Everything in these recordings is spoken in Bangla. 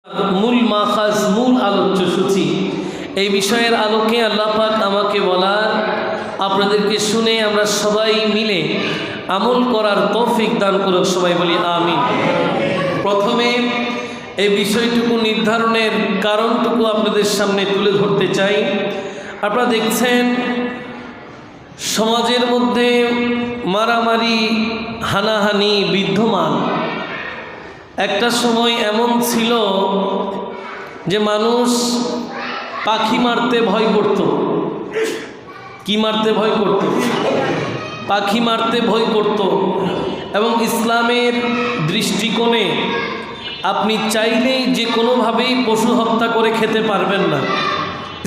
মূল মাখাজ, মূল আলোচ্য সূচি, এই বিষয়ের আলোকে আল্লাহ পাক আমাকে বলার, আপনাদেরকে শুনে আমরা সবাই মিলে আমল করার তৌফিক দান করুক। সবাই বলি আমিন। প্রথমে এই বিষয়টুকু নির্ধারণের কারণটুকু আপনাদের সামনে তুলে ধরতে চাই। আপনারা দেখছেন সমাজের মধ্যে মারামারি, হানাহানি বিদ্যমান। একটা সময় এমন ছিল যে মানুষ পাখি মারতে ভয় করত। কি মারতে ভয় করত? পাখি মারতে ভয় করত। এবং ইসলামের দৃষ্টিকোণে আপনি চাইলেই যে কোনোভাবেই পশু হত্যা করে খেতে পারবেন না।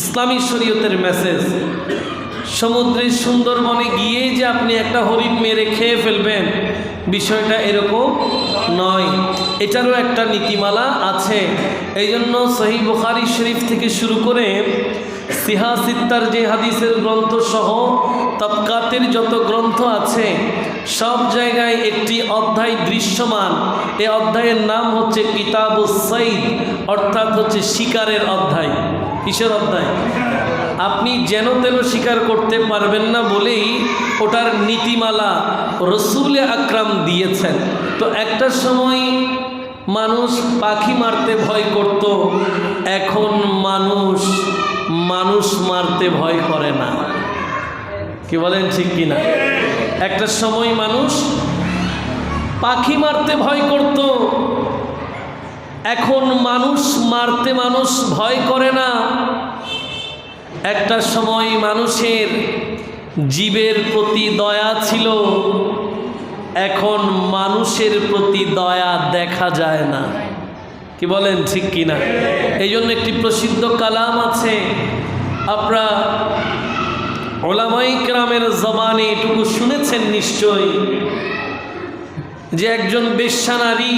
ইসলামী শরীয়তের মেসেজ, সমুদ্রের সুন্দরবনে গিয়ে যে আপনি একটা হরিণ মেরে খেয়ে ফেলবেন, বিষয়টা এরকম নয়। এটারও একটা নীতিমালা আছে। এই জন্য সহিহ বুখারী শরীফ থেকে শুরু করে সিহা সিত্তার যে হাদিসের গ্রন্থ সহ তাবকাতের যত গ্রন্থ আছে, সব জায়গায় একটি অধ্যায় দৃশ্যমান। এই অধ্যায়ের নাম হচ্ছে কিতাবুস সাইদ, অর্থাৎ হচ্ছে শিকারের অধ্যায়। কিসের অধ্যায়? আপনি যেন তেন শিকার করতে পারবেন না বলেই ওটার নীতিমালা রসুল আকরাম দিয়েছেন। তো একটা সময় মানুষ পাখি মারতে ভয় করত, এখন মানুষ মারতে ভয় করে না। কি বলেন, ঠিক কিনা? একটা সময় মানুষ পাখি মারতে ভয় করত, এখন মানুষ মারতে ভয় করে না। একটা সময় মানুষের জীবের প্রতি দয়া ছিল, এখন মানুষের প্রতি দয়া দেখা যায় না। কি বলেন, ঠিক কিনা? এই জন্য একটি প্রসিদ্ধ কালাম আছে, আপনারা ওলামায়ে কেরামের জবানে এটুকু শুনেছেন নিশ্চয়ই, যে একজন বেশ্যা নারী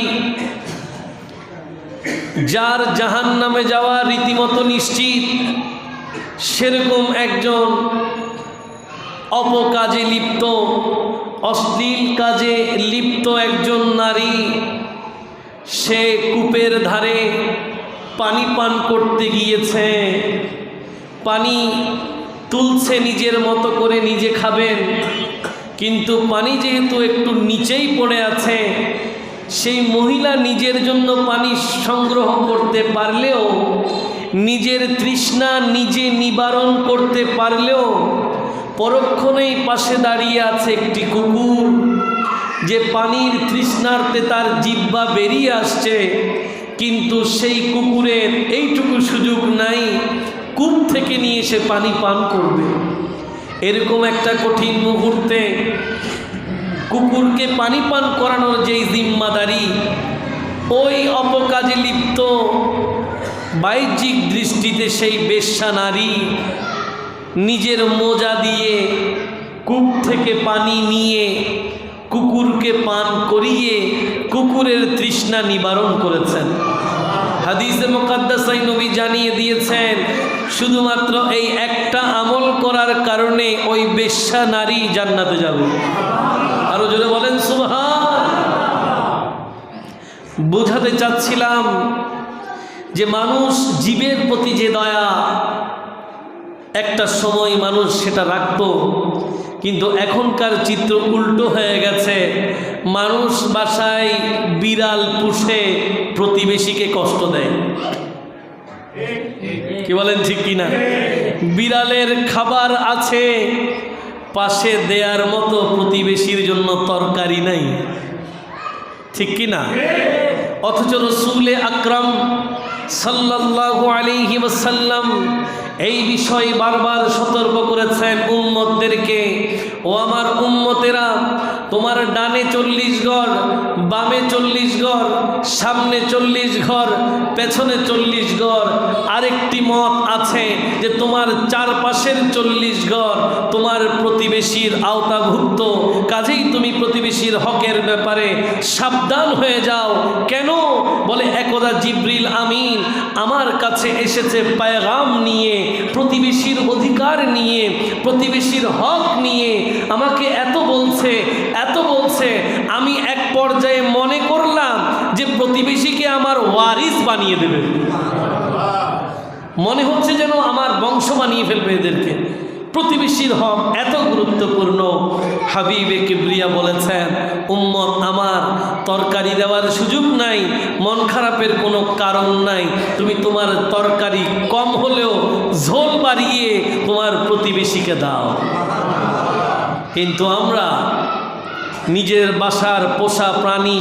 যার জাহান্নামে যাওয়া রীতিমতো নিশ্চিত, সেরকম একজন অপকাজে লিপ্ত, অশ্লীল কাজে লিপ্ত একজন নারী, সে কূপের ধারে পানি পান করতে গিয়েছে। পানি তুলছে নিজের মতো করে, নিজে খাবেন, কিন্তু পানি যেহেতু একটু নিচেই পড়ে আছে, সেই মহিলা নিজের জন্য পানি সংগ্রহ করতে পারলেও, নিজের তৃষ্ণা নিজে নিবারণ করতে পারলেও, পরক্ষণেই পাশে দাঁড়িয়ে আছে একটি কুকুর, যে পানির তৃষ্ণার্তে তার জিহ্বা বেরিয়ে আসছে, কিন্তু সেই কুকুরের এইটুকু সুযোগ নাই কূপ থেকে নিয়ে এসে পানি পান করবে। এরকম একটা কঠিন মুহূর্তে কুকুরকে পানি পান করানোর যেই জিম্মাদারি, ওই অপকাজে লিপ্ত বাহ্যিক দৃষ্টিতে সেই বেশ্যা নারী নিজের মোজা দিয়ে কূপ থেকে পানি নিয়ে কুকুরকে পান করিয়ে কুকুরের তৃষ্ণা নিবারণ করেছেন। হাদিসে মুকাদ্দাসায় নবী জানিয়ে দিয়েছেন, শুধুমাত্র এই একটা আমল করার কারণে ওই বেশ্যা নারী জান্নাতে যাবে। আরো জোরে বলেন সুবহান। বোঝাতে চাচ্ছিলাম যে মানুষ জীবের প্রতি যে দয়া, একটা সময় মানুষ সেটা রাখত, কিন্তু এখনকার চিত্র উল্টো হয়ে গেছে। মানুষ বাসায় বিড়াল পুষে প্রতিবেশীকে কষ্ট দেয়। কি বলেন, ঠিক কিনা? বিড়ালের খাবার আছে, পাশে দেয়ার মতো প্রতিবেশীর জন্য তরকারি নাই। ঠিক কিনা? অথচ রসুল আকরাম সাল্লাল্লাহু আলাইহি ওয়াসাল্লাম এই বিষয়ে বারবার সতর্ক করেছেন উম্মতদেরকে, ও আমার উম্মতেরা, তোমার ডানে 40 ঘর, বামে 40 ঘর, সামনে 40 ঘর, পেছনে 40 ঘর, আরেকটি মত আছে যে তোমার চারপাশের 40 ঘর তোমার প্রতিবেশীর আওতাভুক্ত, কাজেই তুমি প্রতিবেশীর হকের ব্যাপারে সাবধান হয়ে যাও। কেন? বলে একদা জিবরিল আমিন আমার কাছে এসেছে পেগাম নিয়ে, প্রতিবেশীর অধিকার নিয়ে, প্রতিবেশীর হক নিয়ে। আমাকে এত বলছে, আমি এক পর্যায়ে মনে করলাম যে প্রতিবেশীকে আমার ওয়ারিস বানিয়ে দেবে, মনে হচ্ছে যেন আমার বংশ বানিয়ে ফেলবে এদেরকে। প্রতিবেশীর হক এত গুরুত্বপূর্ণ। হাবিবে কিবরিয়া বলেছেন, উম্মত আমার, তরকারি দেওয়ার সুযোগ নাই, মন খারাপের কোনো কারণ নাই, তুমি তোমার তরকারি কম হলেও ঝোল বাড়িয়ে তোমার প্রতিবেশীকে দাও। কিন্তু আমরা নিজের বাসার পোষা প্রাণী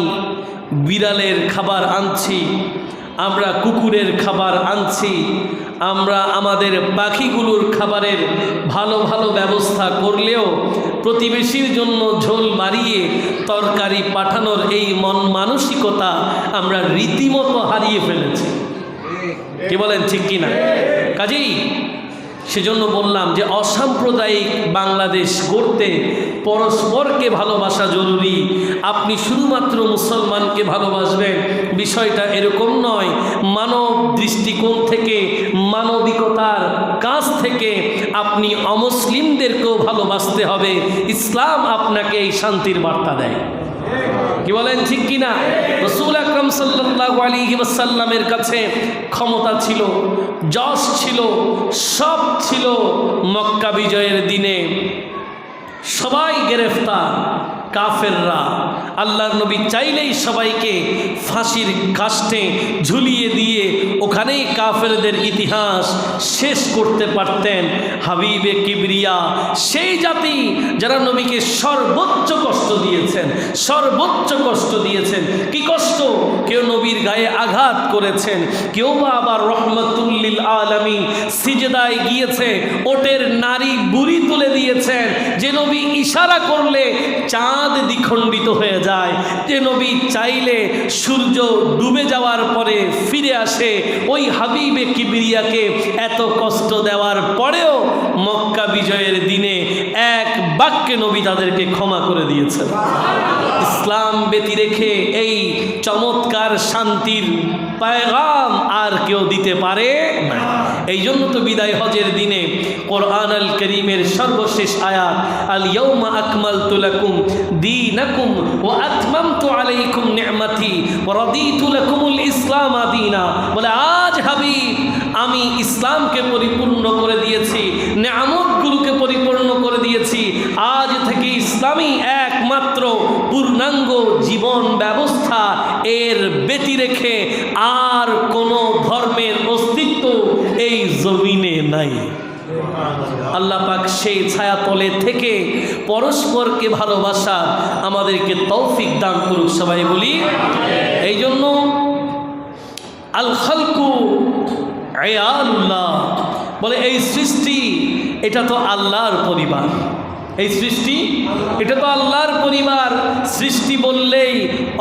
বিড়ালের খাবার আনছি, আমরা কুকুরের খাবার আনছি, আমরা আমাদের পাখিগুলোর খাবারের ভালো ভালো ব্যবস্থা করলেও প্রতিবেশীর জন্য ঝোল বাড়িয়ে তরকারি পাঠানোর এই মন মানসিকতা আমরা রীতিমতো হারিয়ে ফেলেছি। কি বলেন, ঠিক কিনা? কাজেই সেজন্য বললাম যে অসাম্প্রদায়িক বাংলাদেশ গড়তে পরস্পরকে ভালোবাসা জরুরি। আপনি শুধুমাত্র মুসলমানকে ভালোবাসবেন বিষয়টা এরকম নয়। মানব দৃষ্টিকোণ থেকে, মানবিকতার কাছ থেকে আপনি অমুসলিমদেরকেও ভালোবাসতে হবে। ইসলাম আপনাকে এই শান্তির বার্তা দেয়। কি বলেন, ঠিক কিনা? রাসূল আকরাম সাল্লাল্লাহু আলাইহি ওয়াসাল্লামের কাছে ক্ষমতা ছিল, যশ ছিল, সব ছিল। মক্কা বিজয়ের দিনে সবাই গ্রেফতার, কাফেররা। আল্লাহর নবী চাইলেই সবাইকে ফাঁসির কাস্টে ঝুলিয়ে দিয়ে ওখানেই কাফেরদের ইতিহাস শেষ করতে পারতেন। হাবিবে কিবরিয়া সেই জাতি যারা নবীকে সর্বোচ্চ কষ্ট দিয়েছেন, সর্বোচ্চ কষ্ট দিয়েছেন। কি কষ্ট? কেউ নবীর গায়ে আঘাত করেছেন, কেউ বা আবার রহমাতুল লিল আলামিন সিজদায় গিয়েছে, ওটের নারী বুড়ি তুলে দিয়েছেন, যে নবী ইশারা করলে চাঁদ দ্বিখণ্ডিত হয়ে যায়, যে নবী চাইলে সূর্য ডুবে যাওয়ার পরে ফিরে আসে। ওই হাবিবে কিবরিয়াকে এত কষ্ট দেওয়ার পরেও মক্কা বিজয়ের দিনে এক বাক্যে নবী তাদেরকে ক্ষমা করে দিয়েছেন। ইসলাম ব্যতি রেখে এই চমৎকার শান্তির পেগাম আর কেউ দিতে পারে না। এই জন্য তো বিদায় হজের দিনে কোরআন আল করিমের সর্বশেষ আয়াত, আল ইয়াউমা আকমালতু লাকুম দীনাকুম ওয়া আতমামতু আলাইকুম নি'মাতি ওয়া রাদিতু লাকুমুল ইসলাম দীনা। বলে আজ হাবিব আমি ইসলামকে পরিপূর্ণ করে দিয়েছি, নিয়ামতগুলোকে পরিপূর্ণ করে দিয়েছি। আজ থেকে ইসলামই একমাত্র পূর্ণাঙ্গ জীবন ব্যবস্থা, এর ব্যতি রেখে আর কোনো ধর্মের অস্তিত্ব এই জমিনে নাই। আল্লাহ পাক সেই ছায়াতলে থেকে পরস্পরকে ভালোবাসা আমাদেরকে তৌফিক দান করুক, সবাই বলি। এই জন্য আল খালকু আয়ালুল্লাহ, বলে এই সৃষ্টি এটা তো আল্লাহর পরিবার, এই সৃষ্টি এটা তো আল্লাহর পরিবার। সৃষ্টি বললেই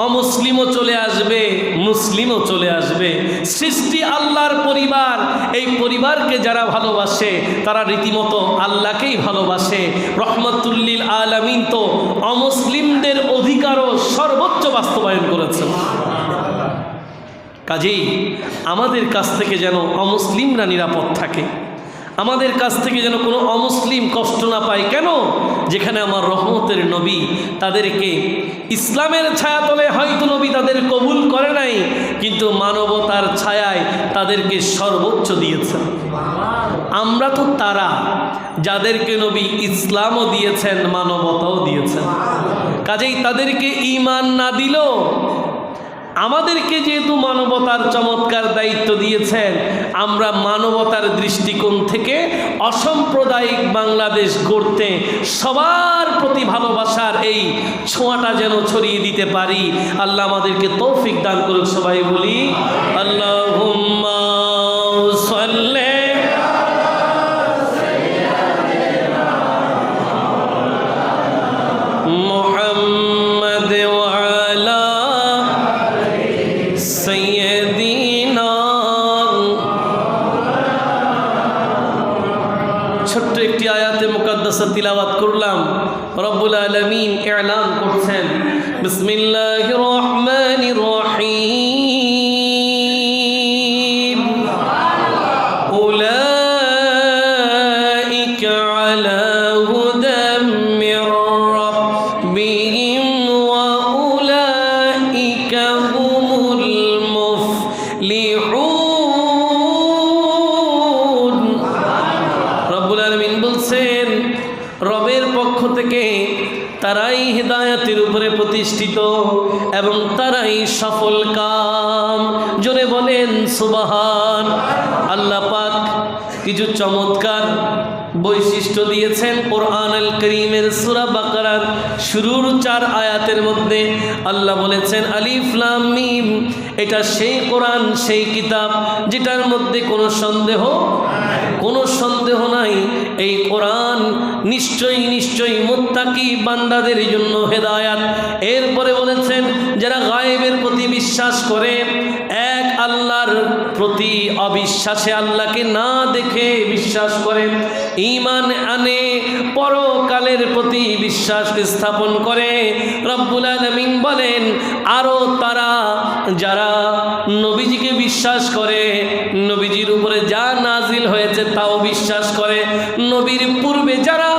অমুসলিমও চলে আসবে, মুসলিমও চলে আসবে। সৃষ্টি আল্লাহর পরিবার, এই পরিবারকে যারা ভালোবাসে তারা রীতিমতো আল্লাহকেই ভালোবাসে। রহমাতুল লিল আলামিন তো অমুসলিমদের অধিকারও সর্বোচ্চ বাস্তবায়ন করেছেন। কাজেই আমাদের কাছ থেকে যেন অমুসলিমরা নিরাপদ থাকে, আমাদের কাছ থেকে যেন কোনো অমুসলিম কষ্ট না পায়। কেন? যেখানে আমার রহমতের নবী তাদেরকে ইসলামের ছায়াতলে হয়তো নবী তাদের কবুল করে নাই, কিন্তু মানবতার ছায়ায় তাদেরকে সর্বোচ্চ দিয়েছেন। আমরা তো তারা যাদেরকে নবী ইসলামও দিয়েছেন, মানবতাও দিয়েছেন। কাজেই তাদেরকে ঈমান না দিলেও আমাদেরকে যেহেতু মানবতার চমৎকার দায়িত্ব দিয়েছেন, আমরা মানবতার দৃষ্টিকোণ থেকে অসাম্প্রদায়িক বাংলাদেশ গড়তে সবার প্রতি ভালোবাসার এই ছোঁয়াটা যেন ছড়িয়ে দিতে পারি। আল্লাহ আমাদেরকে তৌফিক দান করুক, সবাই বলি আল্লাহুম্মা সাল্লি ছোট্ট একটি আয়াতে মুকাদ্দাসা তিলাওয়াত করলাম। রব্বুল আলামিন এলান করছেন, বিসমিল্লাহির রহমানির রহিম, উলাইকা আলা হুদাম মির রাব্বিহিম ওয়া উলাইকা হুমুল মুফলিহুন। রব্বুল আলামিন বলছেন, রবের পক্ষ থেকে তারাই হিদায়াতের উপরে প্রতিষ্ঠিত এবং তারাই সফল কাম। জোরে বলেন সুবহান। আল্লাহ পাক কিছু চমৎকার বৈশিষ্ট্য দিয়েছেন কোরআনুল কারীমের সূরা বাকারার শুরুর 4 আয়াতের মধ্যে। আল্লাহ বলেছেন, আলিফ লাম মিম, এটা সেই কোরআন, সেই কিতাব যেটার মধ্যে কোনো সন্দেহ নাই। এই কোরআন নিশ্চয়ই নিশ্চয়ই মুত্তাকি বান্দাদের জন্য হেদায়াত। এরপরে বলেছেন, যারা গায়েবের প্রতি বিশ্বাস করে, এক আল্লাহর প্রতি অবিশ্বাসে, আল্লাহকে না দেখে বিশ্বাস করে, ঈমান আনে, পরকালের প্রতি বিশ্বাস স্থাপন করে। রব্বুল আলামিন বলেন, আরও তারা যারা নবীজিকে বিশ্বাস করে, নবীজির উপরে যা নাজিল হয়েছে তাও বিশ্বাস করে, নবীর পূর্বে যারা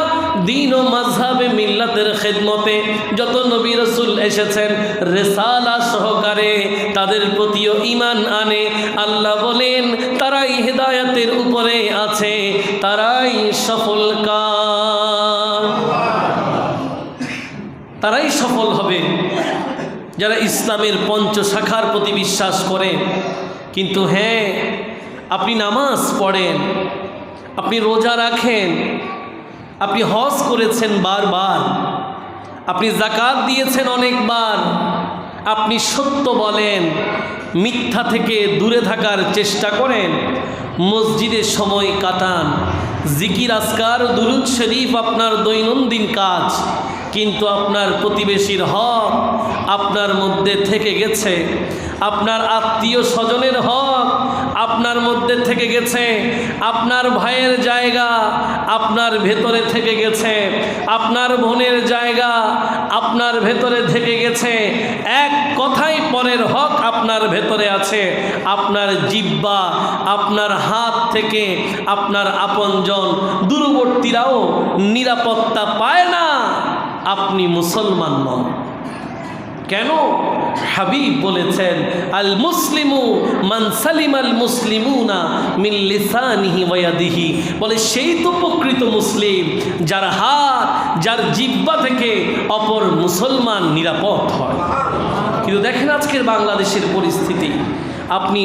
দিন ও মাযহাবে মিল্লাতের খেদমতে যত নবী রাসূল এসেছেন রিসালা সহকারে, তাদের প্রতিও ঈমান আনে। আল্লাহ বলেন, তারাই হিদায়াতের উপরে আছে, তারাই সফল কাম, তারাই সফল হবে যারা ইসলামের পঞ্চশাখার প্রতি বিশ্বাস করে। কিন্তু হ্যাঁ, আপনি নামাজ পড়েন, আপনি রোজা রাখেন, আপনি হজ করেছেন বারবার, আপনি যাকাত দিয়েছেন অনেকবার, আপনি সত্য বলেন, মিথ্যা থেকে দূরে থাকার চেষ্টা করেন, মসজিদে সময় কাটান, জিকির আজকার দুরূদ শরীফ আপনার দৈনন্দিন কাজ, কিন্তু আপনার প্রতিবেশীর হক আপনার মধ্যে থেকে গেছে, আপনার আত্মীয় স্বজনের হক আপনার মধ্যে থেকে গেছে, আপনার ভাইয়ের জায়গা আপনার ভেতরে থেকে গেছে, আপনার বোনের জায়গা আপনার ভেতরে থেকে গেছে। এক কথায় পরের হক আপনার ভেতরে আছে। আপনার জিহ্বা, আপনার হাত থেকে আপনার আপনজন দূরবর্তীরাও নিরাপত্তা পায় না। আপনি মুসলমান নন। কেন? হাবিব বলেছেন, আল মুসলিমু মান সালিমাল মুসলিমুনা মিন লিসানিহি ওয়া ইয়াদিহি, বলে সেই তো প্রকৃত মুসলিম যার হাত, যার জিহ্বা থেকে অপর মুসলমান নিরাপদ হয়। কিন্তু দেখেন আজকের বাংলাদেশের পরিস্থিতি, আপনি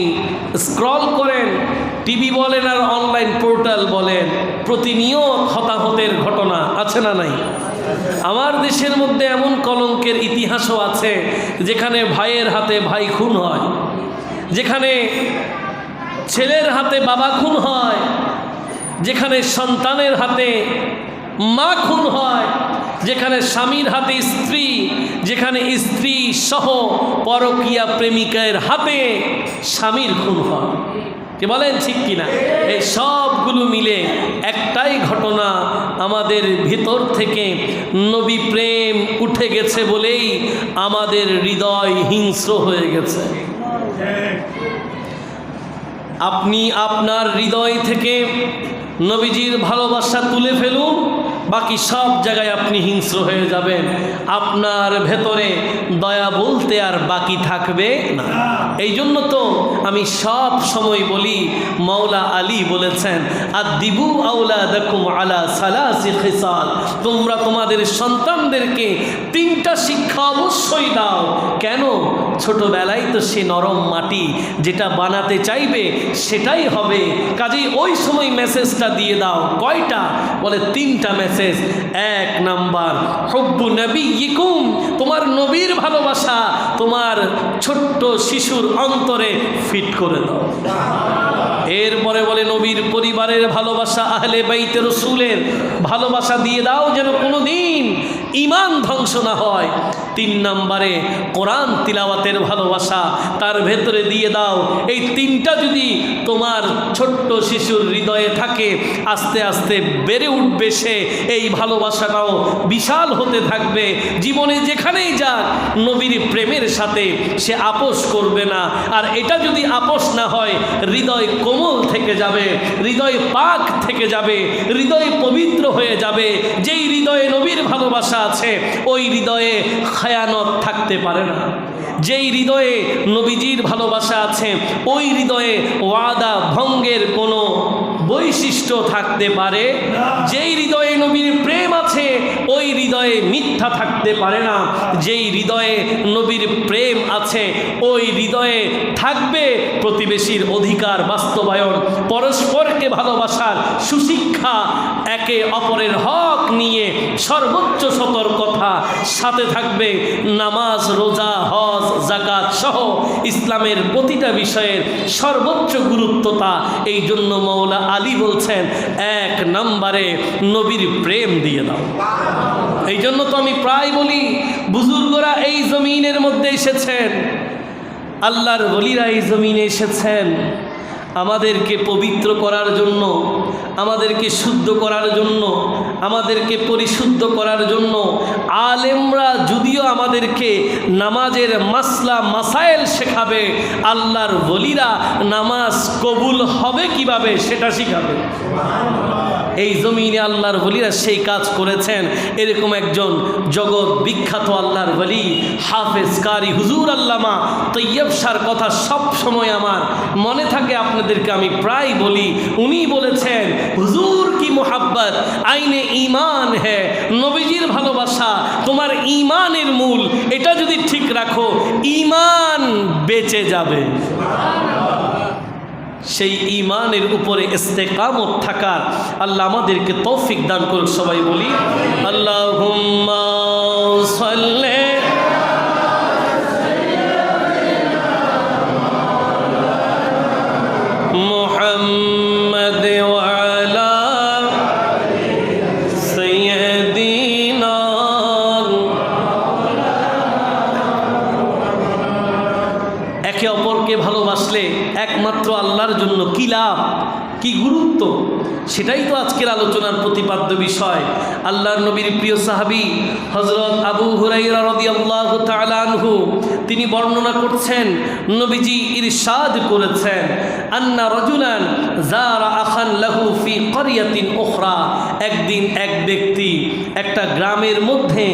স্ক্রল করেন, টিভি বলেন আর অনলাইন পোর্টাল বলেন, প্রতিনিয়ত হতাহতের ঘটনা আছে না নাই? আমার দেশের মধ্যে এমন কলঙ্কের ইতিহাসও আছে যেখানে ভাইয়ের হাতে ভাই খুন হয়, যেখানে ছেলের হাতে বাবা খুন হয়, যেখানে সন্তানের হাতে মা খুন হয়, যেখানে স্বামীর হাতে স্ত্রী, যেখানে স্ত্রী সহ পরকীয়া প্রেমিকের হাতে স্বামীর খুন হয়। কি বলেন ঠিক কিনা? এই সবগুলো মিলে একটাই ঘটনা, আমাদের ভিতর থেকে নবী প্রেম উঠে গেছে বলেই আমাদের হৃদয় হিংস্র হয়ে গেছে। আপনি আপনার হৃদয় থেকে নবীজির ভালোবাসা তুলে ফেলুন, বাকি সব জায়গায় আপনি হিংস্র হয়ে যাবেন। আপনার ভেতরে দয়া বলতে আর বাকি থাকবে না। এই জন্য তো আমি সব সময় বলি, মাওলা আলী বলেছেন, আদিবু আওলাদাকুম আলা সালাসি খিসাল, তোমরা তোমাদের সন্তানদেরকে 3টা শিক্ষা অবশ্যই দাও। কেন? ছোটবেলায় তো সে নরম মাটি, যেটা বানাতে চাইবে সেটাই হবে। কাজেই ওই সময় মেসেজটা দিয়ে দাও। কয়টা? বলে 3টা মেসেজ। 1 নাম্বার, হুব্বু নবিয়িকুম, তোমার নবীর ভালোবাসা তোমার ছোট্ট শিশুর অন্তরে ফিট করে দাও। এরপরে বলে নবীর পরিবারের ভালোবাসা, আহলে বাইতে রসুলের ভালোবাসা দিয়ে দাও, যেন কোনোদিন ঈমান ধ্বংস না হয়। 3 নম্বরে কোরআন তিলাওয়াতের ভালোবাসা তার ভেতরে দিয়ে দাও। এই 3টা যদি তোমার ছোট্ট শিশুর হৃদয়ে থাকে, আস্তে আস্তে বেড়ে উঠবে সে, এই ভালোবাসাটাও বিশাল হতে থাকবে। জীবনে যেখানেই যাক নবীর প্রেমের সাথে সে আপোষ করবে না। আর এটা যদি আপোষ না হয়, হৃদয় কোমল থেকে যাবে, হৃদয় পাক থেকে যাবে, হৃদয় পবিত্র হয়ে যাবে। যেই হৃদয়ে নবীর ভালোবাসা আছে ওই হৃদয়ে খায়ানত থাকতে পারে না। যেই হৃদয়ে নবীজির ভালোবাসা আছে ওই হৃদয়ে ওয়াদা ভঙ্গের কোনো বৈশিষ্ট্য থাকতে পারে। যেই হৃদয়ে নবীর প্রেম আছে ওই হৃদয়ে মিথ্যা থাকতে পারে না। যেই হৃদয়ে নবীর প্রেম আছে ওই হৃদয়ে থাকবে প্রতিবেশীর অধিকার বাস্তবায়ন, পরস্পরকে ভালোবাসার সুশিক্ষা, একে অপরের হক নিয়ে সর্বোচ্চ সতর্কতা, সাথে থাকবে নামাজ, রোজা, হজ, যাকাত সহ ইসলামের প্রতিটা বিষয়ের সর্বোচ্চ গুরুত্বতা। এই জন্য মৌলা আলী বলছেন, 1 নম্বরে নবীর প্রেম দিয়ে দাও। এই জন্য তো আমি প্রায় বলি, বুজুর্গরা এই জমিনের মধ্যে এসেছেন, আল্লাহর ওলিরা এই জমিনে এসেছেন আমাদেরকে পবিত্র করার জন্য, আমাদেরকে শুদ্ধ করার জন্য, আমাদেরকে পরিশুদ্ধ করার জন্য। আলেমরা যদিও আমাদেরকে নামাজের মাসলা মাসাইল শেখাবে, আল্লাহর ওলিরা নামাজ কবুল হবে কিভাবে সেটা শিখাবে। এই জমিনে আল্লাহর ওলিরা সেই কাজ করেছেন। এরকম একজন জগৎ বিখ্যাত আল্লাহর ওলি হাফেজ কারি হুজুর আল্লামা তৈয়ব শাহর কথা সব সময় আমার মনে থাকে, আপনাদেরকে আমি প্রায় বলি। উনি বলেছেন, হুজুর কি মোহাব্বত আইনে ঈমান হ্যায়, নবীজির ভালোবাসা তোমার ঈমানের মূল, এটা যদি ঠিক রাখো ঈমান বেঁচে যাবে। সেই ঈমানের উপরে ইস্তেকামত থাকার আল্লাহ আমাদেরকে তৌফিক দান করুন। সবাই বলি আল্লাহুম্মা সাল্লি মুহাম্মাদ ওয়া আলা সাইয়্যিদিনা। একে অপরকে ভালোবাসলে একমাত্র আল্লাহর জন্য কি লাভ, কি গুরুত্ব, সেটাই তো আজকের আলোচনার প্রতিপাদ্য বিষয়। আল্লাহর নবীর প্রিয় সাহাবী হযরত আবু হুরায়রা রাদিয়াল্লাহু তাআলা আনহু তিনি বর্ণনা করছেন, নবীজি ইরশাদ করেছেন, আন্না রাজুলান যারা আখান লাহু ফি ক্বরিয়াতিন উখরা। একদিন এক ব্যক্তি একটা গ্রামের মধ্যে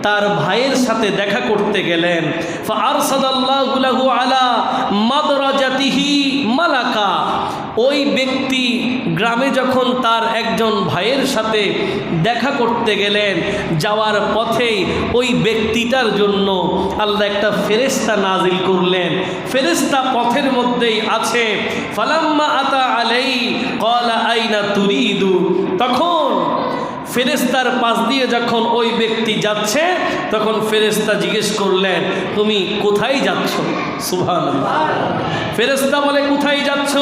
তার ভাইয়ের সাথে দেখা করতে গেলেন। ফাআরসাদাল্লাহু লাহু আলা মাদরাজাতিহি মালাকা। ওই ব্যক্তি গ্রামে যখন তার একজন ভাইয়ের সাথে দেখা করতে গেলেন, যাওয়ার পথেই ওই ব্যক্তিটার জন্য আল্লাহ একটা ফেরেশতা নাজিল করলেন। ফেরেশতা পথের মধ্যেই আছে। ফালাম্মা আতা আলাই ক্বালা আইনা তুরিদু। তখন ফেরেশতার পাশ দিয়ে যখন ওই ব্যক্তি যাচ্ছে, তখন ফেরেশতা জিজ্ঞেস করলেন, তুমি কোথায় যাচ্ছ? সুবহানাল্লাহ। ফেরেশতা বলে, কোথায় যাচ্ছ?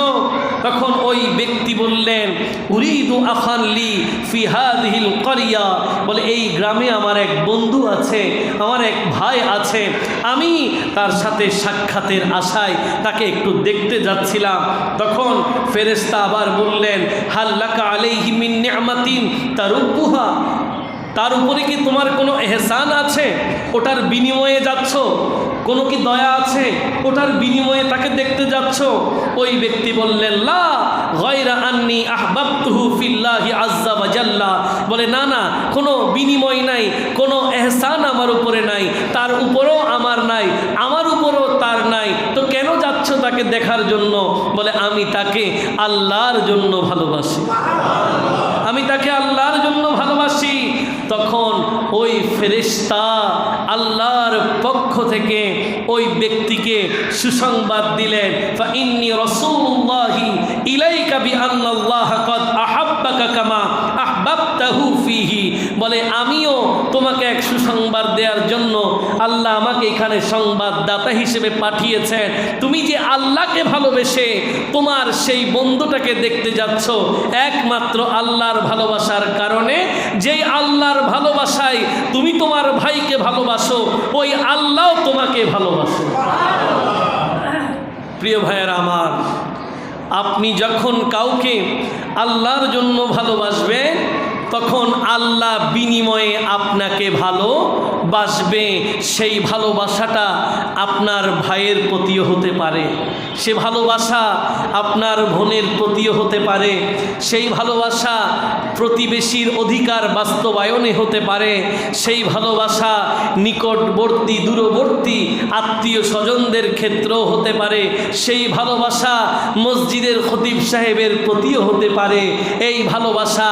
তখন ওই ব্যক্তি বললেন, উরিদু আখান লি ফি হাযিহিল ক্বরিয়া। বলে, এই গ্রামে আমার এক বন্ধু আছে, আমার এক ভাই আছে, আমি তার সাথে সাক্ষাতের আশায় তাকে একটু দেখতে যাচ্ছিলাম। তখন ফেরেশতা আবার বললেন, হাল লাকা আলাইহি মিন নি'মাতিন তারুবুহা। তার উপরে কি তোমার কোনো এহসান আছে, ওটার বিনিময়ে যাচ্ছ? কোনো কি দয়া আছে, ওটার বিনিময়ে তাকে দেখতে যাচ্ছ? ওই ব্যক্তি বললেন, লা গায়রা আন্নী আহবাবতুহু ফিল্লাহি আযজা ওয়া জাল্লা। বলে, না না, কোনো বিনিময় নাই, কোনো এহসান আমার উপরে নাই, তার উপরও আমার নাই, আমার উপরও তার নাই, তো কেন যাচ্ছ তাকে দেখার জন্য? বলে, আমি তাকে আল্লাহর জন্য ভালোবাসি, আমি তাকে আল্লাহর জন্য ভালোবাসি। তখন ওই ফেরেশতা আল্লাহর পক্ষ থেকে ওই ব্যক্তিকে সুসংবাদ দিলেন, ফাইন্নী রাসূলুল্লাহি ইলাইকা বিআন্নাল্লাহা ক্বাদ আহাব্বাকা কামা আহবাবতাহু ফীহি। বলে, আমিও তোমাকে এক সুসংবাদ দেওয়ার জন্য আল্লাহ আমাকে এখানে সংবাদদাতা হিসেবে পাঠিয়েছেন। তুমি যে আল্লাহকে ভালোবেসে তোমার সেই বন্ধুটাকে দেখতে যাচ্ছ, একমাত্র আল্লাহর ভালোবাসার কারণে। যেই আল্লাহর ভালোবাসায় তুমি তোমার ভাইকে ভালোবাসো, ওই আল্লাহ তোমাকে ভালোবাসে। প্রিয় ভাইয়েরা আমার, আপনি যখন কাউকে আল্লাহর জন্য ভালোবাসবেন তখন আল্লাহ বিনিময়ে আপনাকে ভালোবাসবে। সেই ভালোবাসাটা আপনার ভাইয়ের প্রতিও হতে পারে, সে ভালোবাসা আপনার বোনের প্রতিও হতে পারে, সেই ভালোবাসা প্রতিবেশীর অধিকার বাস্তবায়নে হতে পারে, সেই ভালোবাসা নিকটবর্তী দূরবর্তী আত্মীয় স্বজনদের ক্ষেত্রেও হতে পারে, সেই ভালোবাসা মসজিদের খতিব সাহেবের প্রতিও হতে পারে, এই ভালোবাসা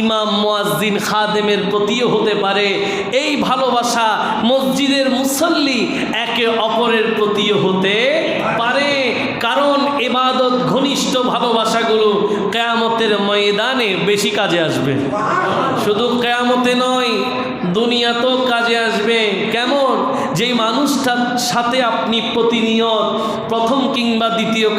ইমাম মুয়াজ্জিন খাদেমের প্রতিও হতে পারে, এই ভালোবাসা মসজিদের মুসল্লি একে অপরের প্রতিও হতে পারে। কারণ ইবাদত ঘনিষ্ঠ ভালোবাসাগুলো কিয়ামতের ময়দানে বেশি কাজে আসবে। শুধু কিয়ামতে নয়, দুনিয়াতেও কাজে আসবে। কেমন? যেই মানুষটার সাথে আপনি প্রতিনিয়ত প্রথম কিংবা দ্বিতীয়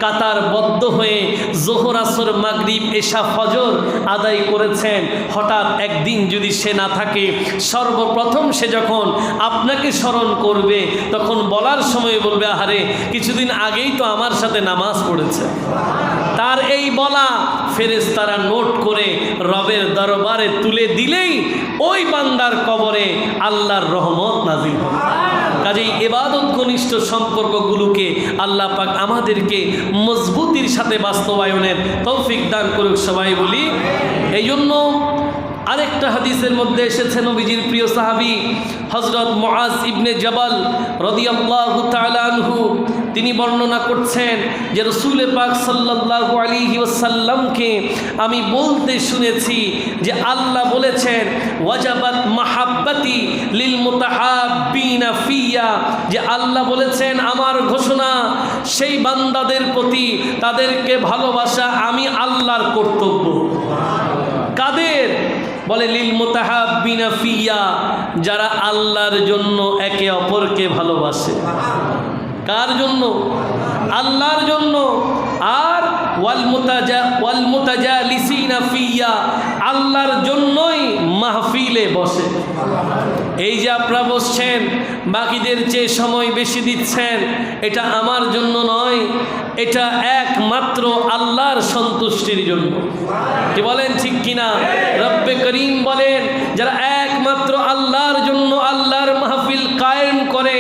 কাতারবদ্ধ হয়ে জোহর আসর মাগরিব এশা ফজর আদায় করেছেন, হঠাৎ একদিন যদি সে না থাকে, সর্বপ্রথম সে যখন আপনাকে স্মরণ করবে তখন বলার সময় বলবে, আহারে কিছুদিন আগেই তো আমার সাথে নামাজ পড়েছে। তার এই বলা ফেরেশতারা নোট করে রবের দরবারে তুলে দিলেই ওই বান্দার কবরে আল্লাহর রহমত নাজিল হবে। কাজেই ইবাদত ঘনিষ্ঠ সম্পর্কগুলোকে আল্লাহ পাক আমাদেরকে মজবুতির সাথে বাস্তবায়নের তৌফিক দান করুক, সবাই বলি। এই জন্য আরেকটা হাদিসের মধ্যে এসেছে, নবীজির প্রিয় সাহাবী হযরত মুআজ ইবনে জাবাল রাদিয়াল্লাহু তাআলা আনহু তিনি বর্ণনা করছেন যে রাসূল পাক সাল্লাল্লাহু আলাইহি ওয়াসাল্লামকে আমি বলতে শুনেছি যে আল্লাহ বলেছেন, ওয়াজাবাত মাহাব্বাতি লিল মুতাহাব্বিনা ফিয়া, যে আল্লাহ বলেছেন আমার ঘোষণা সেই বান্দাদের প্রতি তাদেরকে ভালোবাসা আমি আল্লাহর কর্তব্য। কাদের? বলে লিল মুতাহাব্বিনা ফিয়া, যারা আল্লাহর জন্য একে অপরকে ভালোবাসে। কার জন্য? আল্লাহর জন্য। আর ওয়াল মুতাজালিসিনা ফিয়া, আল্লাহর জন্যই মাহফিলে বসে। এই যে আপনারা বসছেন, বাকিদের চেয়ে সময় বেশি দিচ্ছেন, এটা আমার জন্য নয়, এটা একমাত্র আল্লাহর সন্তুষ্টির জন্য। কি বলেন ঠিক কিনা? রব্বে করিম বলেন, যারা একমাত্র আল্লাহর জন্য আল্লাহর মাহফিল কায়েম করে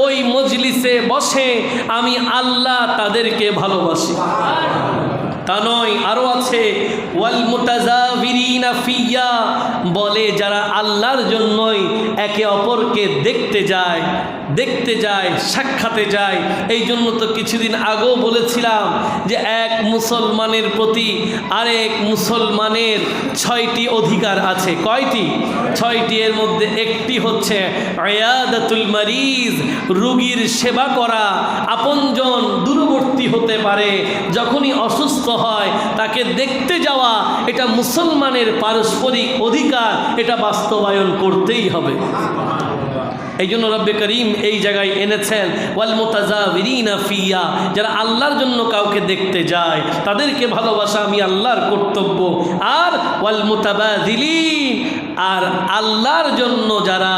ওই মজলিসে বসে, আমি আল্লাহ তাদেরকে ভালোবাসি। তা নয়, আরও আছে ওয়াল মুতাজাবিরিনা ফিয়া, বলে যারা আল্লাহর জন্যই একে অপরকে দেখতে যায়, সাক্ষাতে যায়। এই জন্য তো কিছুদিন আগেও বলেছিলাম যে এক মুসলমানের প্রতি আরেক মুসলমানের 6টি অধিকার আছে। কয়টি? 6টি। এর মধ্যে একটি হচ্ছে ইয়াদাতুল মারিজ, রোগীর সেবা করা। আপনজন দূরবর্তী হতে পারে, যখনই অসুস্থ হয় তাকে দেখতে যাওয়া, এটা মুসলমানের পারস্পরিক অধিকার, এটা বাস্তবায়ন করতেই হবে। এই জন্য রব্বে করিম এই জায়গায় এনেছেন ওয়াল মুতাজাবিরিনা ফিয়া, যারা আল্লাহর জন্য কাউকে দেখতে যায় তাদেরকে ভালোবাসা আমি আল্লাহর কর্তব্য। আর ওয়াল মুতাবাদিলিন, আর আল্লাহর জন্য যারা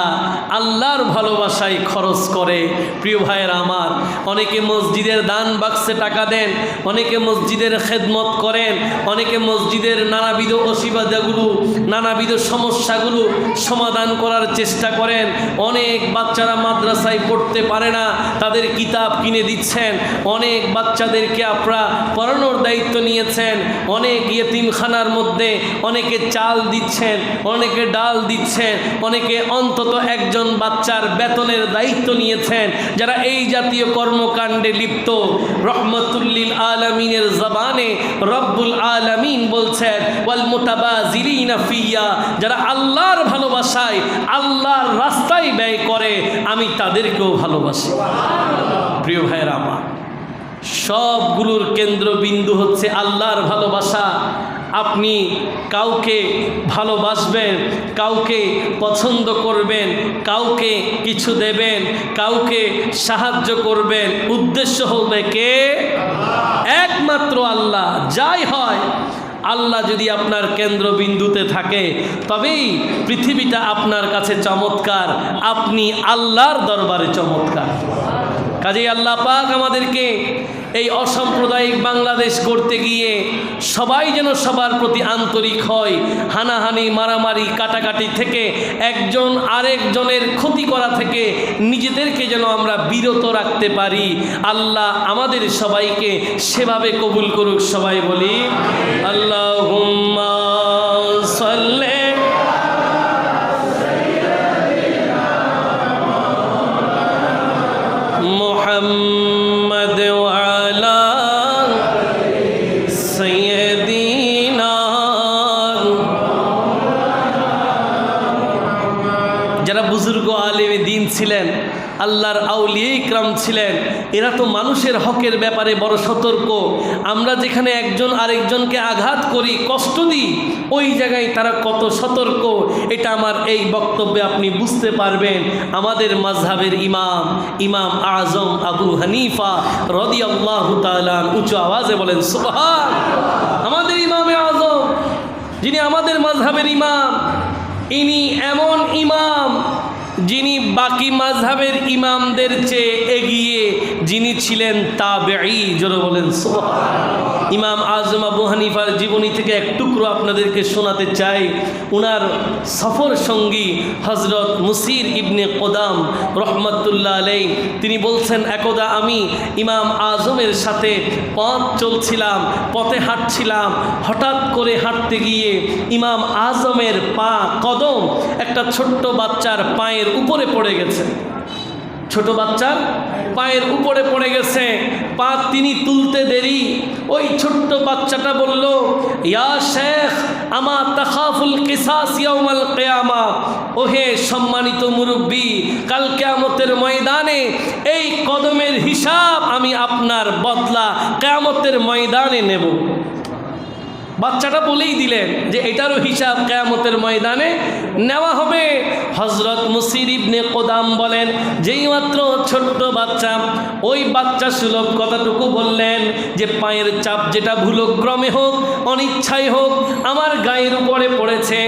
আল্লাহর ভালোবাসায় খরচ করে। প্রিয় ভাইয়েরা আমার, অনেকে মসজিদের দান বাক্সে টাকা দেন, অনেকে মসজিদের খেদমত করেন, অনেকে মসজিদের নানাবিধ অসুবিধাগুলো, নানাবিধ সমস্যাগুলো সমাধান করার চেষ্টা করেন। অনেক বাচ্চারা মাদ্রাসায় পড়তে পারে না, তাদের কিতাব কিনে দিচ্ছেন। অনেক বাচ্চাদেরকে আপনারা পড়ানোর দায়িত্ব নিয়েছেন। অনেক ইয়েতিমখানার মধ্যে অনেকে চাল দিচ্ছেন, অনেকে ডাল দিচ্ছেন, অনেকে অন্তত একজন বাচ্চার বেতনের দায়িত্ব নিয়েছেন। যারা এই জাতীয় কর্মকাণ্ডে লিপ্ত, রহমতুল্লিল আলামিনের জবানে রব্বুল আলামিন বলছেন ওয়াল মুতাবাজিলিনা ফিয়া, যারা আল্লাহর ভালোবাসায় আল্লাহর রাস্তায় ব্যয় করে আমি তাদেরকেও ভালোবাসি। প্রিয় ভাইয়েরা আমার, সবগুলোর কেন্দ্রবিন্দু হচ্ছে আল্লাহর ভালোবাসা। আপনি কাউকে ভালোবাসবেন, কাউকে পছন্দ করবেন, কাউকে কিছু দেবেন, কাউকে সাহায্য করবেন, উদ্দেশ্য হবে কে? একমাত্র আল্লাহ। যাই হয়, আল্লাহ যদি আপনার কেন্দ্রবিন্দুতে থাকে তবেই পৃথিবীটা আপনার কাছে চমৎকার, আপনি আল্লাহর দরবারে চমৎকার। কাজেই আল্লাহ পাক আমাদেরকে এই অসাম্প্রদায়িক বাংলাদেশ করতে গিয়ে সবাই যেন সবার প্রতি আন্তরিক হয়, হানাহানি মারামারি কাটাকাটি থেকে, একজন আরেকজনের ক্ষতি করা থেকে নিজেদেরকে যেন আমরা বিরত রাখতে পারি। আল্লাহ আমাদের সবাইকে সেভাবে কবুল করুক। সবাই বলি আল্লাহুম্মা সাল্লি মুহাম্মদ ওয়া আলা সাইয়্যিদিনা। যারা বুজুর্গ আলেমে দ্বীন ছিলেন, আল্লাহর আউলিয়া ইকরাম ছিলেন, এরা তো মানুষের হকের ব্যাপারে বড় সতর্ক। আমরা যেখানে একজন আরেকজনকে আঘাত করি, কষ্ট দিই, ওই জায়গায় তারা কত সতর্ক, এটা আমার এই বক্তব্যে আপনি বুঝতে পারবেন। আমাদের মাযহাবের ইমাম আজম আবু হানিফা রাদিয়াল্লাহু তাআলা উঁচু আওয়াজে বলেন সুবহান। আমাদের ইমামে আজম, যিনি আমাদের মাযহাবের ইমাম, ইনি এমন ইমাম যিনি বাকি মাযহাবের ইমামদের চেয়ে এগিয়ে, যিনি ছিলেন তাবেঈ। জোরে বলেন সুবহান। ইমাম আজম আবু হানিফার জীবনী থেকে এক টুকরো আপনাদেরকে শোনাতে চাই। উনার সফর সঙ্গী হযরত মুসির ইবনে কোদাম রহমাতুল্লাহ আলাইহি, তিনি বলছেন, একদা আমি ইমাম আজমের সাথে পথ চলছিলাম, পথে হাঁটছিলাম, হঠাৎ করে হাঁটতে গিয়ে ইমাম আজমের কদম একটা ছোট্ট বাচ্চার পায়ের উপরে পড়ে গেছে। ছোট বাচ্চার পায়ের উপরে পড়ে গেছে। পা তিনি তুলতে দেরি, ওই ছোট্ট বাচ্চাটা বলল, ইয়া শেখ আমা তাখাফুল কিসাস ইয়াউমাল কিয়ামা। ওহে সম্মানিত মুরব্বী, কাল কিয়ামতের ময়দানে এই কদমের হিসাব আমি আপনার বদলা কিয়ামতের ময়দানে নেব। বাচ্চাটা বলেই দিলেন যে এটারও হিসাব কিয়ামতের ময়দানে নেওয়া হবে। হযরত মুসির ইবনে কোদাম বলেন, যেই মাত্র ছোট্ট বাচ্চা ওই বাচ্চা সুলভ কথাটুকু বললেন যে পায়ের চাপ যেটা ভুলক্রমে হোক অনিচ্ছায় হোক আমার গায়ের উপরে পড়েছে,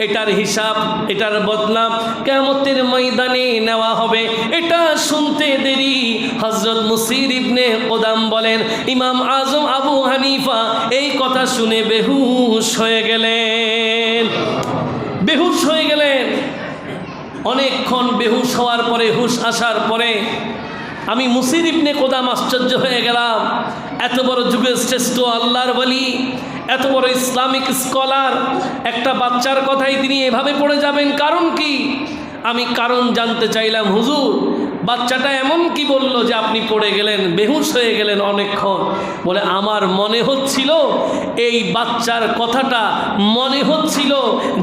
এটার হিসাব, এটার বদলা কিয়ামতের ময়দানে নেওয়া হবে। এটা শুনতে দেরি হযরত মুসির ইবনে কোদাম বলেন, ইমাম আজম আবু হানিফা এই কথা শুনে বেহুশ হয়ে গেলেন। বেহুশ হয়ে গেলেন। অনেকক্ষণ বেহুশ হওয়ার পরে, হুশ আসার পরে আমি মুসির ইবনে কোদাম আশ্চর্য হয়ে গেলাম। এত বড় যুগের শ্রেষ্ঠ আল্লাহর ওলি, এত বড় ইসলামিক স্কলার, একটা বাচ্চার কথাই তিনি এভাবে পড়ে যাবেন, কারণ কি? আমি কারণ জানতে চাইলাম, হুজুর বাচ্চাটা এমন কি বলল যে আপনি পড়ে গেলেন, বেহুশ হয়ে গেলেন অনেকক্ষণ? বলে, আমার মনে হচ্ছিল এই বাচ্চার কথাটা মনে হচ্ছিল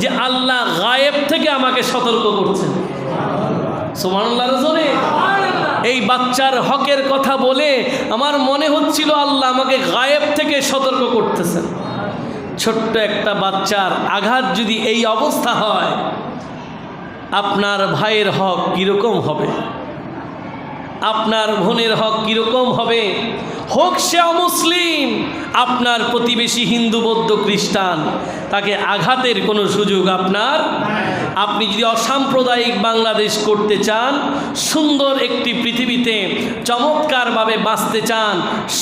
যে আল্লাহ গায়েব থেকে আমাকে সতর্ক করছেন। সুবহানাল্লাহ রাজনে এই বাচ্চার হকের কথা বলে আমার মনে হচ্ছিল আল্লাহ আমাকে গায়েব থেকে সতর্ক করতেছেন। ছোট্ট একটা বাচ্চার আঘাত যদি এই অবস্থা হয়, আপনার ভাইয়ের হক কীরকম হবে? আপনার বোনের হক কীরকম হবে? হোক সে অমুসলিম, আপনার প্রতিবেশী হিন্দু বৌদ্ধ খ্রিস্টান, তাকে আঘাতের কোনো সুযোগ আপনার। আপনি যদি অসাম্প্রদায়িক বাংলাদেশ করতে চান, সুন্দর একটি পৃথিবীতে চমৎকারভাবে বাঁচতে চান,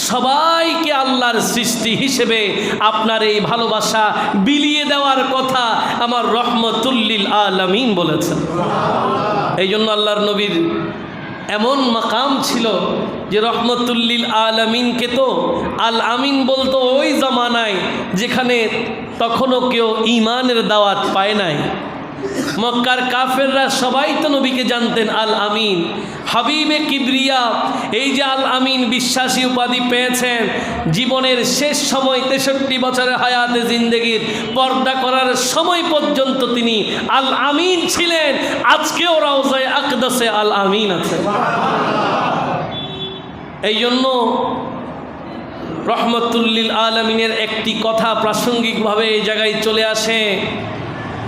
সবাইকে আল্লাহর সৃষ্টি হিসেবে আপনার এই ভালোবাসা বিলিয়ে দেওয়ার কথা আমার রহমতুল লিল আলামিন বলেছেন। এই জন্য আল্লাহর নবীর এমন মাকাম ছিল যে রহমতুল লিল আলামিনকে তো আল আমিন বলতো ওই জামানায় যেখানে তখনও কেউ ঈমানের দাওয়াত পায় নাই। মক্কার কাফেররা সবাই তো নবীকে জানতেন আল আমিন, হাবিবে কিবরিয়া। এই যে আল আমিন বিশ্বাসী উপাধি পেয়েছেন, জীবনের শেষ সময় 63 বছরের হায়াতে জিন্দেগির পর্দা করার সময় পর্যন্ত তিনি আল আমিন ছিলেন। আজকেও রওজায়ে আকদাসে আল আমিন আছে। এই জন্য রহমতুল লিল আলামিনের একটি কথা প্রাসঙ্গিকভাবে এই জায়গায় চলে আসে।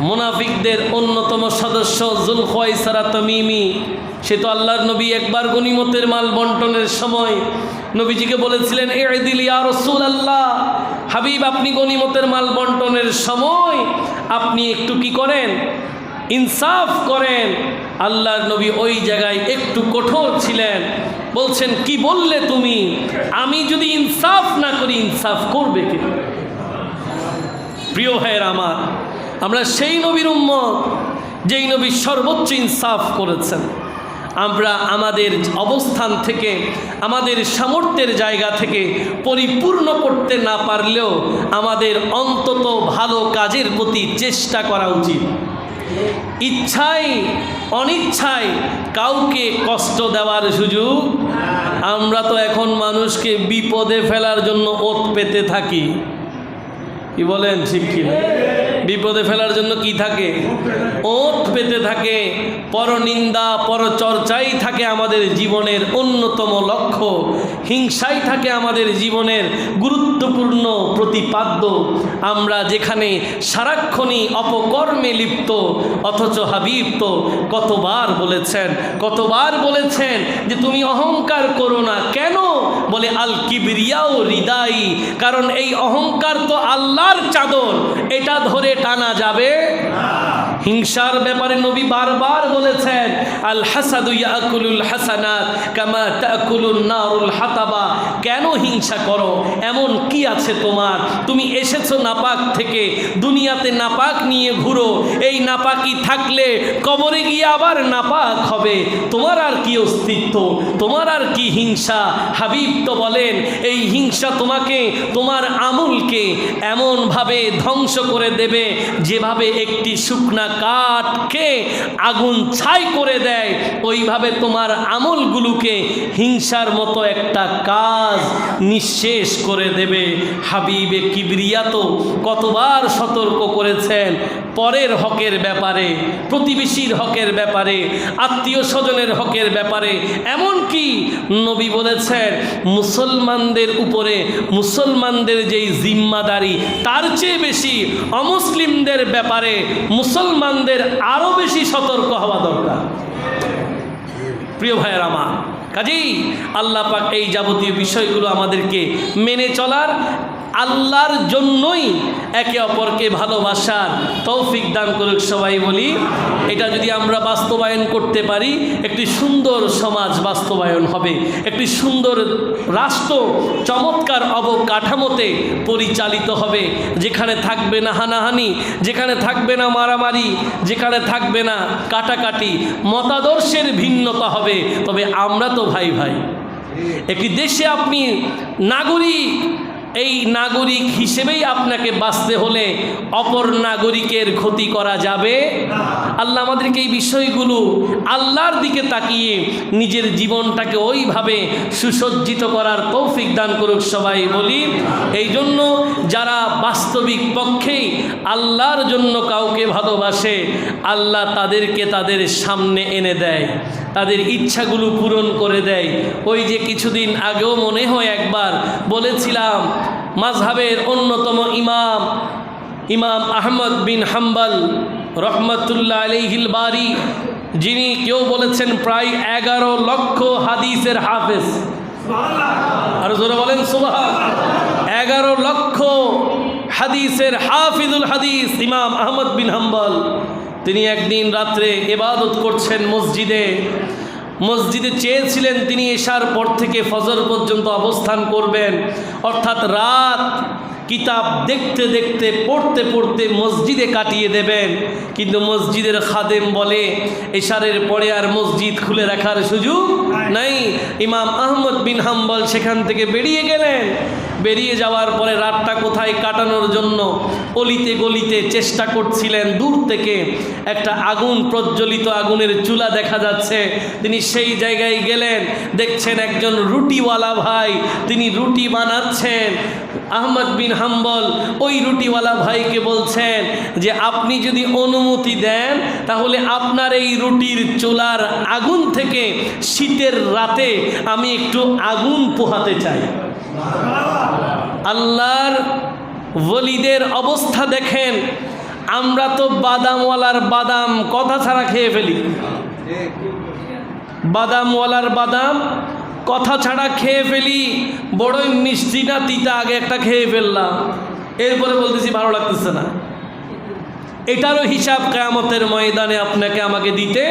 মুনাফিকদের অন্যতম সদস্য যুলখওয়াইসরা তামিমি, সে তো আল্লাহর নবী একবার গনিমতের মাল বন্টনের সময় নবীজিকে বলেছিলেন, ইদিল ইয়া রাসূলুল্লাহ, হাবিব আপনি গনিমতের মাল বন্টনের সময় আপনি একটু কি করেন, ইনসাফ করেন। আল্লাহর নবী ওই জায়গায় একটু কঠোর ছিলেন, বলছেন কি বললে তুমি, আমি যদি ইনসাফ না করি ইনসাফ করবে কে? প্রিয় ভাইয়ের আমার, আমরা সেই নবীর উম্মত যেই নবী সর্বোচ্চ ইনসাফ করেছেন। আমরা আমাদের অবস্থান থেকে, আমাদের সামর্থ্যের জায়গা থেকে পরিপূর্ণ করতে না পারলেও আমাদের অন্তত ভালো কাজের প্রতি চেষ্টা করা উচিত। ইচ্ছায় অনিচ্ছায় কাউকে কষ্ট দেওয়ার সুযোগ। আমরা তো এখন মানুষকে বিপদে ফেলার জন্য ওত পেতে থাকি, কি বলেন ঠিক কি? বিপদে ফেলার জন্য কি থাকে? ওত পেতে থাকে। পরনিন্দা পরচর্চাই থাকে আমাদের জীবনের অন্যতম লক্ষ্য। হিংসাই থাকে আমাদের জীবনের গুরুত্বপূর্ণ প্রতিপাদ্য। আমরা যেখানে সারাক্ষণই অপকর্মে লিপ্ত, অথচ হাবিব তো কতবার বলেছেন যে তুমি অহংকার করো না। কেন? বলে আল কিবরিয়াও হৃদাই, কারণ এই অহংকার তো আল্লাহর চাদর, এটা ধরে টানা যাবে না। হিংসার ব্যাপারে নবী বারবার বলেছেন আল হাসাদু ইয়াকুলুল হাসানাত কামা তাকুলুন নারুল হাতাবা। কেন হিংসা করো? এমন কি আছে তোমার? তুমি এসেছো নাপাক থেকে, দুনিয়াতে নাপাক নিয়ে ঘুরো। এই নাপাকি থাকলে কবরে গিয়ে আবার নাপাক হবে। তোমার আর কি অস্তিত্ব? তোমার আর কি হিংসা? হাবিব তো বলেন এই হিংসা তোমাকে, তোমার আমলকে এমনভাবে ধ্বংস করে দেবে যেভাবে একটি শুকনা কাঠকে আগুন ছাই করে দেয়, ওইভাবে তোমার আমলগুলোকে হিংসার মতো একটা কাজ নিঃশেষ করে দেবে। হাবিবে কিবরিয়া তো কতবার সতর্ক করেছেন পরের হকের ব্যাপারে, প্রতিবেশীর হকের ব্যাপারে, আত্মীয় স্বজনের হকের ব্যাপারে। এমনকি নবী বলেছেন মুসলমানদের উপরে মুসলমানদের যেই জিম্মাদারি, তার চেয়ে বেশি অমুসলিমদের ব্যাপারে মুসলমানদের আরও বেশি সতর্ক হওয়া দরকার। প্রিয় ভাইয়ের আমার, কাজেই আল্লাহ পাক এই যাবতীয় বিষয়গুলো আমাদেরকে মেনে চলার, আল্লাহর জন্যই একে অপরকে ভালোবাসার তৌফিক দান করুক। সবাই বলি এটা যদি আমরা বাস্তবায়ন করতে পারি, একটি সুন্দর সমাজ বাস্তবায়ন হবে, একটি সুন্দর রাষ্ট্র চমৎকার অবকাঠামোতে পরিচালিত হবে, যেখানে থাকবে না হানাহানি, যেখানে থাকবে না মারামারি, যেখানে থাকবে না কাটাকাটি, মতাদর্শের ভিন্নতা হবে। তবে আমরা তো ভাই ভাই। একটি দেশে আপনি নাগরিক, এই নাগরিক হিসেবেই আপনাকে বাঁচতে হলে অপর নাগরিকের ক্ষতি করা যাবে না। আল্লাহ আমাদেরকে এই বিষয়গুলো আল্লাহর দিকে তাকিয়ে নিজের জীবনটাকে ওইভাবে সুসজ্জিত করার তৌফিক দান করুক। সবাই বলি এই জন্য যারা বাস্তবিক পক্ষেই আল্লাহর জন্য কাউকে ভালোবাসে, আল্লাহ তাদেরকে তাদের সামনে এনে দেয়, তাদের ইচ্ছাগুলো পূরণ করে দেয়। ওই যে কিছুদিন আগেও মনে হয় একবার বলেছিলাম, মাযহাবের অন্যতম ইমাম আহমদ বিন হাম্বল রহমতুল্লাহ আলাইহিল বারি, যিনি কেউ বলেছেন প্রায় 11 লক্ষ হাদিসের হাফেজ। আর জোরে বলেন সুবহান। 11 লক্ষ হাদিসের হাফিজুল হাদিস ইমাম আহমদ বিন হাম্বল, তিনি একদিন রাত্রে ইবাদত করছেন মসজিদে চেয়েছিলেন তিনি এশার পর থেকে ফজর পর্যন্ত অবস্থান করবেন, অর্থাৎ রাত কিতাব দেখতে দেখতে পড়তে পড়তে মসজিদে কাটিয়ে দেবেন। কিন্তু মসজিদের খাদেম বলে এশারের পরে আর মসজিদ খুলে রাখার সুযোগ নাই। ইমাম আহমদ বিন হাম্বল সেখান থেকে বেরিয়ে গেলেন। বেরিয়ে যাওয়ার পরে রাতটা কোথায় কাটানোর জন্য অলিতে গলিতে চেষ্টা করছিলেন। দূর থেকে একটা আগুন, প্রজ্বলিত আগুনের চুলা দেখা যাচ্ছে। তিনি সেই জায়গায় গেলেন, দেখছেন একজন রুটিওয়ালা ভাই, তিনি রুটি বানাচ্ছেন। আহমদ বিন হাম্বল ওই রুটিওয়ালা ভাইকে বলছেন যে আপনি যদি অনুমতি দেন তাহলে আপনার এই রুটির চুলার আগুন থেকে শীতের রাতে আমি একটু আগুন পোহাতে চাই। আল্লাহর ওলিদের অবস্থা দেখেন। আমরা তো বাদামওয়ালার বাদাম কথা ছাড়া খেয়ে ফেলি, বাদামওয়ালার বাদাম কথা ছাড়া খেয়ে ফেলি। বড়ই মিষ্টি না তিতা, আগে একটা খেয়ে ফেললাম, এরপরে বলতেছি ভালো লাগতেছে না। এটারও হিসাব কিয়ামতের ময়দানে আপনাকে আমাকে দিতে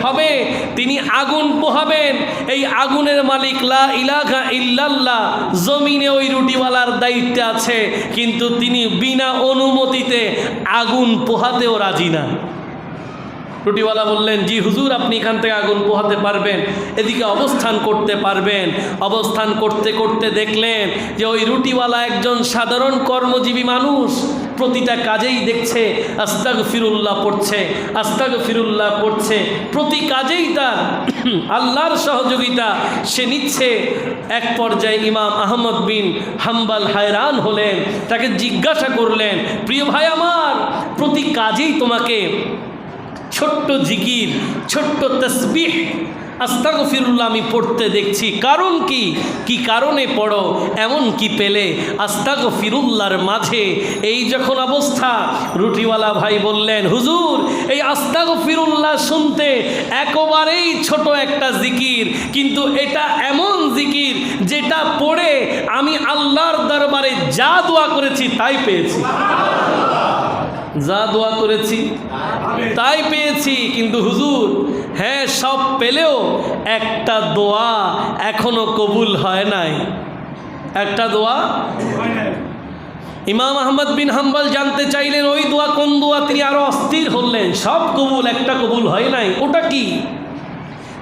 হবে। তিনি আগুন পোহাবেন, এই আগুনের মালিক লা ইলাহা ইল্লাল্লাহ, জমিনে ওই রুটিওয়ালার দায়িত্বে আছে, কিন্তু তিনি বিনা অনুমতিতে আগুন পোহাতেও রাজি না। রুটিওয়ালা বললেন, জি হুজুর, আপনি এখান থেকে আগুন পোহাতে পারবেন, এদিকে অবস্থান করতে পারবেন। অবস্থান করতে করতে দেখলেন যে ওই রুটিওয়ালা একজন সাধারণ কর্মজীবী মানুষ, প্রতিটা কাজেই দেখছে আস্তাগফিরুল্লাহ পড়ছে, আস্তাগফিরুল্লাহ পড়ছে, প্রতি কাজেই তার আল্লাহর সহযোগিতা সে নিচ্ছে। এক পর্যায়ে ইমাম আহমদ বিন হাম্বল হায়রান হলেন, তাকে জিজ্ঞাসা করলেন, প্রিয় ভাই আমার, প্রতি কাজেই তোমাকে ছোট্ট জিকির, ছোট্ট তসবিহ আস্তাগফিরুল্লাহ আমি পড়তে দেখছি, কারণ কি? কি কারণে পড়ো? এমন কি পেলে আস্তাগফিরুল্লাহর মাঝে এই যখন অবস্থা? রুটিওয়ালা ভাই বললেন, হুজুর, এই আস্তাগফিরুল্লাহ শুনতে একেবারেই ছোট একটা জিকির, কিন্তু এটা এমন জিকির যেটা পড়ে আমি আল্লাহর দরবারে যা দোয়া করেছি তাই পেয়েছি। যা দোয়া করেছি তাই পেয়েছি। কিন্তু হুজুর, হ্যাঁ সব পেলেও একটা দোয়া এখনো কবুল হয় নাই, একটা দোয়া। ইমাম আহমদ বিন হাম্বল জানতে চাইলেন ওই দোয়া কোন দোয়া? তিনি আরো অস্থির হলেন, সব কবুল, একটা কবুল হয় নাই, ওটা কি?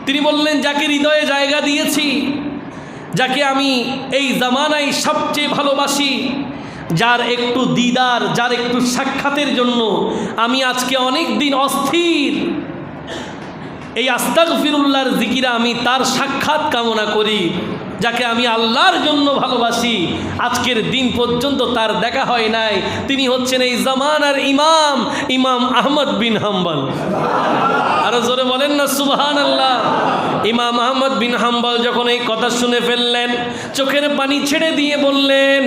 তিনি বললেন, যাকে হৃদয়ে জায়গা দিয়েছি, যাকে আমি এই জামানায় সবচেয়ে ভালোবাসি, যার একটু দিদার, যার একটু সাক্ষাতের জন্য আমি আজকে অনেক দিন অস্থির, এই আস্তাগফিরুল্লাহর জিকিরা আমি তার সাক্ষাৎ কামনা করি, যাকে আমি আল্লাহর জন্য ভালোবাসি, আজকের দিন পর্যন্ত তার দেখা হয় নাই। তিনি হচ্ছেন এই জামানার ইমাম, ইমাম আহমদ বিন হাম্বল। আরো জোরে বলেন না সুবহানাল্লাহ। ইমাম আহমদ বিন হাম্বল যখন এই কথা শুনে ফেললেন, চোখের পানি ছেড়ে দিয়ে বললেন,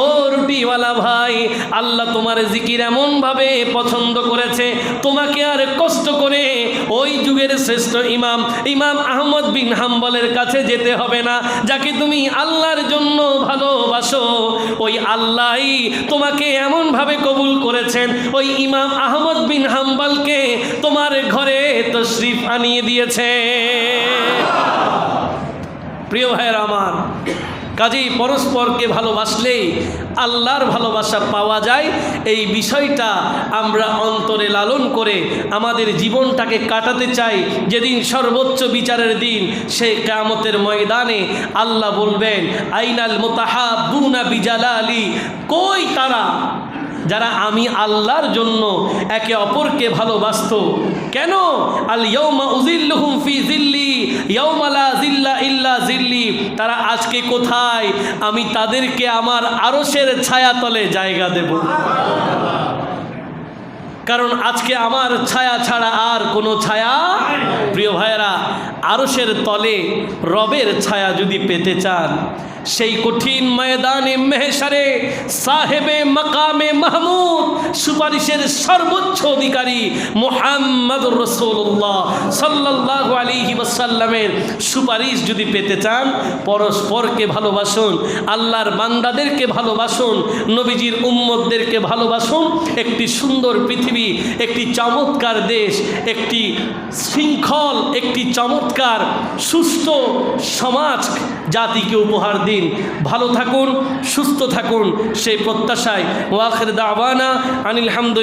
ও রুটিওয়ালা ভাই, আল্লাহ তোমার জিকির এমনভাবে পছন্দ করেছে, তোমাকে আর কষ্ট করে ওই যুগের শ্রেষ্ঠ ইমাম ইমাম আহমদ বিন হাম্বলের কাছে যেতে হবে না। যাকে তুমি আল্লাহর জন্য ভালোবাসো, ওই আল্লাহই তোমাকে এমনভাবে কবুল করেছেন, ওই ইমাম আহমদ বিন হাম্বলকে তোমার ঘরে তশরিফ আনিয়ে দিয়েছে। প্রিয় ভাইয়ের আমার, কাজেই পরস্পরকে ভালোবাসলেই আল্লাহর ভালোবাসা পাওয়া যায়। এই বিষয়টা আমরা অন্তরে লালন করে আমাদের জীবনটাকে কাটাতে চাই। যেদিন সর্বোচ্চ বিচারের দিন, সে কিয়ামতের ময়দানে আল্লাহ বলবেন, আইনাল মুতাহাব্বুনা বিজালালি, কই তারা যারা আমি আল্লাহর জন্য একে অপরকে ভালোবাসতো? কেন? আল ইয়াউমা উযিল্লুহুম ফি যিল্লি ইয়াউমা লা যিল্লা ইল্লা যিল্লি, তারা আজকে কোথায়? আমি তাদেরকে আমার আরশের ছায়াতলে জায়গা দেব। কারণ আজকে আমার ছায়া ছাড়া আর কোনো ছায়া। প্রিয় ভাইয়েরা, আরশের তলে রবের ছায়া যদি পেতে চান, সেই কঠিন ময়দানে মেহশারে সাহেবে মাকামে মাহমুদ, সুপারিশের সর্বোচ্চ অধিকারী মুহাম্মদুর রাসূলুল্লাহ সাল্লাল্লাহু আলাইহি ওয়াসাল্লামের সুপারিশ যদি পেতে চান, পরস্পরকে ভালোবাসুন, আল্লাহর বান্দাদেরকে ভালোবাসুন, নবীজির উম্মতদেরকে ভালোবাসুন। একটি সুন্দর পৃথিবী, একটি চমৎকার দেশ, একটি শৃঙ্খল, একটি চমৎকার সুস্থ সমাজ জাতিকে উপহার দিন। ভালো থাকুন, সুস্থ থাকুন, সেই প্রত্যাশায় ওয়া আখির দাওয়ানা আনিল হামদুলিল্লাহ।